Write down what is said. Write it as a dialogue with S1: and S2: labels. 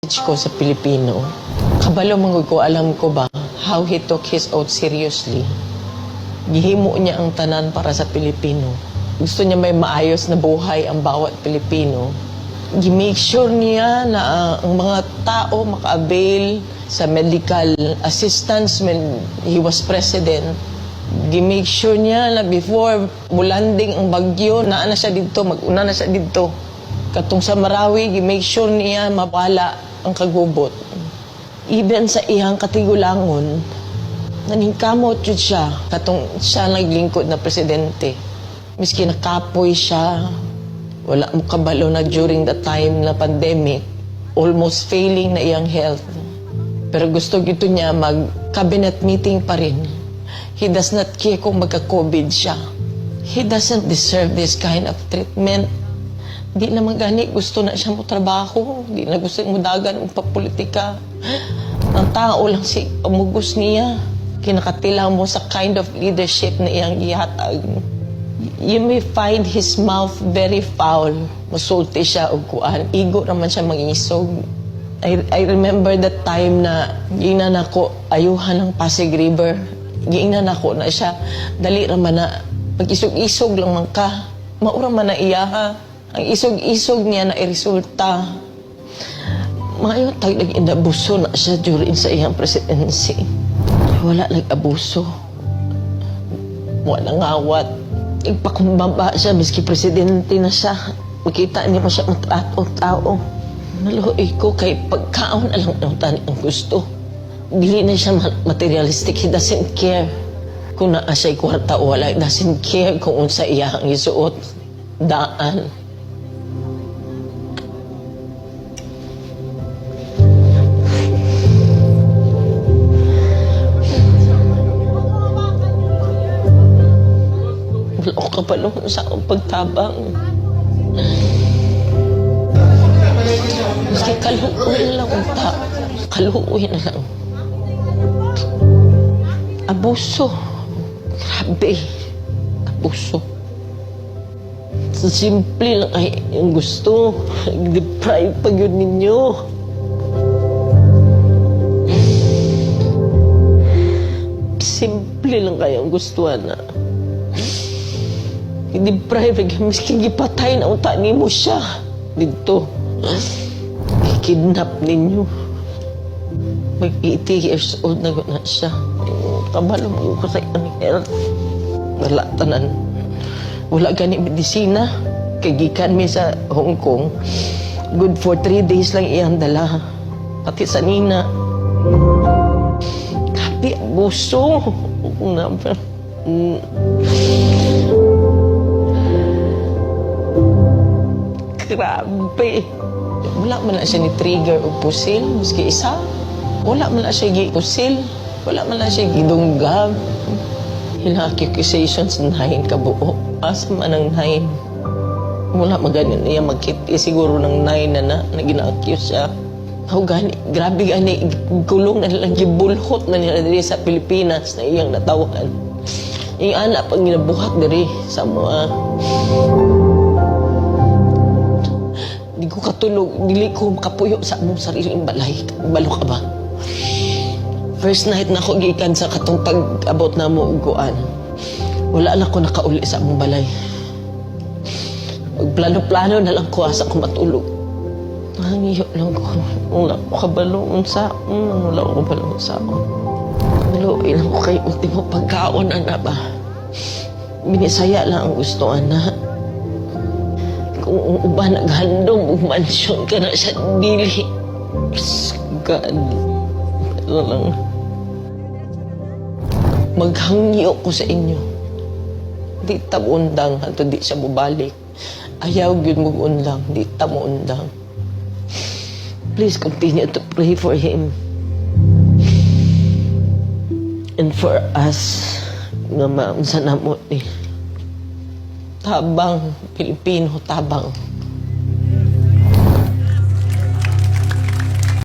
S1: ko sa Pilipino. Kabalo mangod ko, alam ko ba how he took his oath seriously. Gihimo niya ang tanan para sa Pilipino. Gusto niya may maayos na buhay ang bawat Pilipino. Gi-make sure niya na ang mga tao maka-avail sa medical assistance when he was president. Gi-make sure niya na before mulanding ang bagyo, naa na siya dito, mag-una na siya dito. Katong sa Marawi, gi-make sure niya mawala ang kagubot. Even sa iyang katigulangon, naningkamot yun siya. Katong siya naglingkod na presidente. Miski nakapoy siya, wala mo kabalo na during the time na pandemic, almost failing na iyang health. Pero gusto gito niya mag-cabinet meeting pa rin. He does not care kung magka-COVID siya. He doesn't deserve this kind of treatment. Di naman gani, gusto na siya mo trabaho. Di na gusto mo dagan ang papolitika. Ang tao lang si amugos niya. Kinakatila mo sa kind of leadership na iyang ihatag. You may find his mouth very foul. Masulti siya o kuan. Igo naman siya mangisog. I remember that time na giingnan ako ayuhan ng Pasig River. Giingnan ako na siya. Dali naman na pag-isog-isog lang man ka. Maura man na iya ha. Ang isog-isog niya na iresulta. Ngayon, nag-inabuso na siya during sa iyang presidency. Wala nag-abuso. Wala ngawat. Nagpakumbaba siya, miski presidente na siya. Makita niya mo siya matrato-tao. Naluhoy ko kay pagkaon alang tani ang gusto. Dili na siya materialistic. He doesn't care kung naa siya'y kwarta o wala. He doesn't care kung unsa iya ang isuot. Daan. Wala ko kapalong sa akong pagtabang. Kasi kaluoy na lang unta. Kaluoy na lang. Abuso. Grabe. Abuso. So, simple lang ay yung gusto. Deprive pag yun ninyo. Simple lang kayo ang gustuhan na. I-deprive, miskin gipatay na unta ni mo siya. Dito. I-kidnap ninyo. May 80 years old na guna siya. Kabalo mo ko sa iyang health. Wala tanan. Wala gani medisina. Kagikan mi sa Hong Kong. Good for 3 days lang iyang dala. Pati sa nina. Kapi, abuso. Grabe. Wala man na siya ni trigger o pusil. Maski isa. Wala man na siya gi-pusil. Wala man na siya gidunggab. Ilang accusations 9 kabuo. Asa man ang 9. Wala maganin niya magkiti. Siguro ng 9 na gina-accuse siya. How gani, grabe gani, kulong na nilang gibulhot na nila diri sa Pilipinas na iyang natawan. Yung anak pag ginabuhat diri sa mga... Di ko katulog, dili ko makapuyo sa among sariling balay. Balo ka ba? First night na ako gikan sa katong pag-abot na mo uguan. Wala na ko nakauli sa among balay. Plano-plano na lang ko asa ko matulog. Nangiyo lang ko. Wala ko kabalong sa wala ko kabalong sa Naluoy lang ko kay ultimo pagkaon na ba? Binisaya lang ang gusto na. Kung uba naghandom, mansyon ka na sa dili. God. Ano lang. Maghangyo ko sa inyo. Di ta mo undang, ato di siya bubalik. Ayaw yun mo undang, di ta mo undang. Please continue to pray for him. And for us, nga maunsa na mo ni. Tabang, Pilipino, tabang.